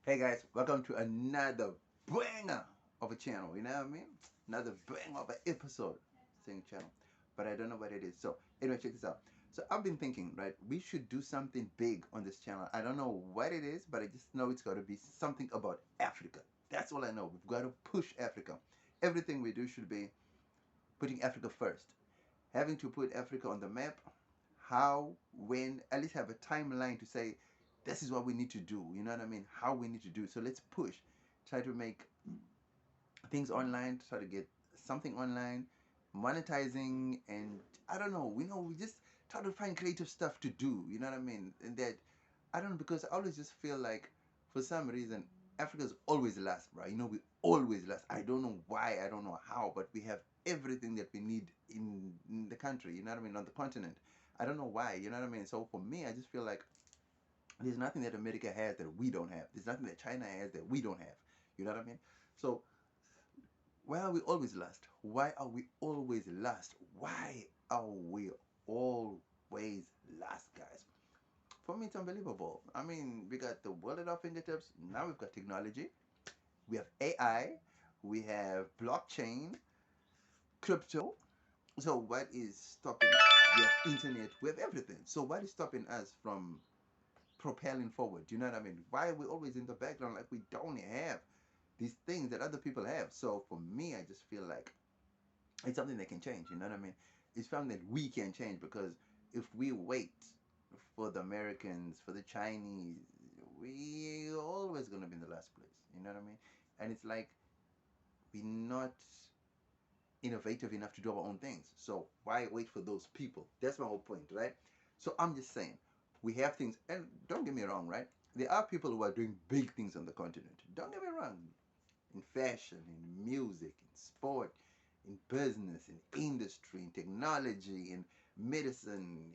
Hey guys, welcome to another banger of a channel. You know what I mean? Another banger of an episode, same channel, but I don't know what it is. So anyway, check this out. So I've been thinking, right? We should do something big on this channel. I don't know what it is, but I just know it's got to be something about Africa. That's all I know. We've got to push Africa. Everything we do should be putting Africa first. Having to put Africa on the map, how, when, at least have a timeline to say this is what we need to do. You know what I mean? How we need to do. So let's push. Try to make things online, try to get something online, monetizing, and I don't know. We just try to find creative stuff to do. You know what I mean? And that I don't know, because I always just feel like for some reason Africa's always last, bro. We always last. I don't know why, I don't know how, but we have everything that we need in the country. You know what I mean? On the continent. I don't know why. You know what I mean? So for me, I just feel like there's nothing that America has that we don't have. There's nothing that China has that we don't have. You know what I mean? So why are we always last? Why are we always last? Why are we always last, guys? For me, it's unbelievable. I mean, we got the world at our fingertips. Now we've got technology. We have AI. We have blockchain, crypto. So what is stopping us? We have internet. We have everything. So what is stopping us from propelling forward? You know what I mean? Why are we always in the background like we don't have these things that other people have? So for me, I just feel like it's something that can change. You know what I mean? It's something that we can change, because if we wait for the Americans, for the Chinese, we always gonna be in the last place. You know what I mean? And it's like we're not innovative enough to do our own things. So why wait for those people? That's my whole point, right? So I'm just saying, we have things, and don't get me wrong, right? There are people who are doing big things on the continent. Don't get me wrong. In fashion, in music, in sport, in business, in industry, in technology, in medicine, in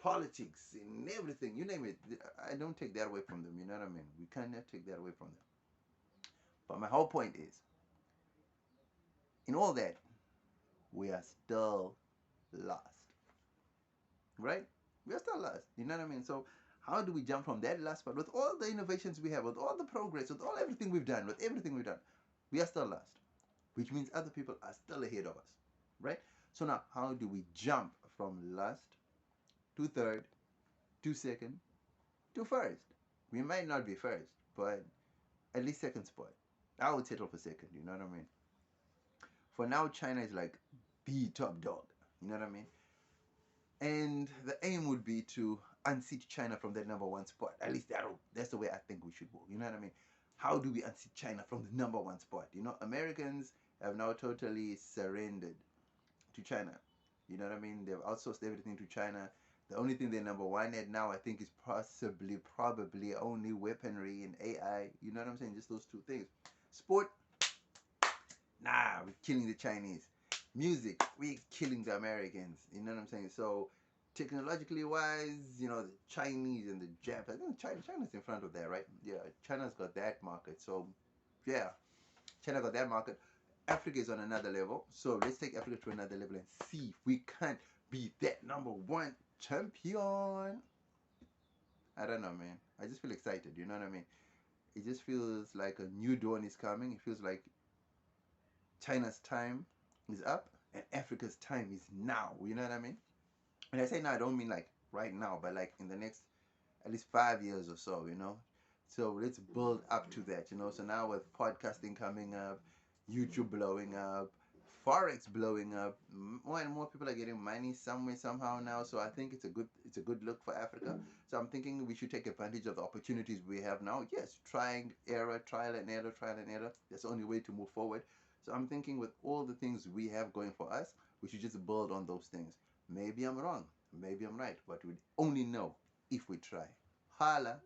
politics, in everything, you name it. I don't take that away from them. You know what I mean? We cannot take that away from them. But my whole point is, in all that, we are still lost, right? We are still lost. You know what I mean? So how do we jump from that last part with all the innovations we have, with all the progress, with all everything we've done, with everything we've done? We are still lost, which means other people are still ahead of us, right? So now, how do we jump from last to third to second to first? We might not be first, but at least second spot. I would settle for second. You know what I mean? For now, China is like the top dog. You know what I mean? And the aim would be to unseat China from that number one spot. At least that's the way I think we should go. You know what I mean? How do we unseat China from the number one spot? Americans have now totally surrendered to China. You know what I mean? They've outsourced everything to China. The only thing they're number one at now, I think, is probably only weaponry and AI. You know what I'm saying? Just those two things. Sport, nah, we're killing the Chinese. Music, we're killing the Americans. You know what I'm saying? So, technologically wise, the Chinese and the Japanese, I think China's in front of that, right? Yeah, China's got that market. So, yeah, China got that market. Africa is on another level. So let's take Africa to another level and see if we can't be that number one champion. I don't know, man. I just feel excited. You know what I mean? It just feels like a new dawn is coming. It feels like China's time is up and Africa's time is now. You know what I mean? And I say now, I don't mean like right now, but like in the next at least 5 years or so. So let's build up to that. So now with podcasting coming up, YouTube blowing up, Forex blowing up, more and more people are getting money somewhere, somehow now. So I think it's a good look for Africa. So I'm thinking we should take advantage of the opportunities we have now. Yes, trial and error, trial and error. That's the only way to move forward. So I'm thinking with all the things we have going for us, we should just build on those things. Maybe I'm wrong, maybe I'm right, but we only know if we try. Holla.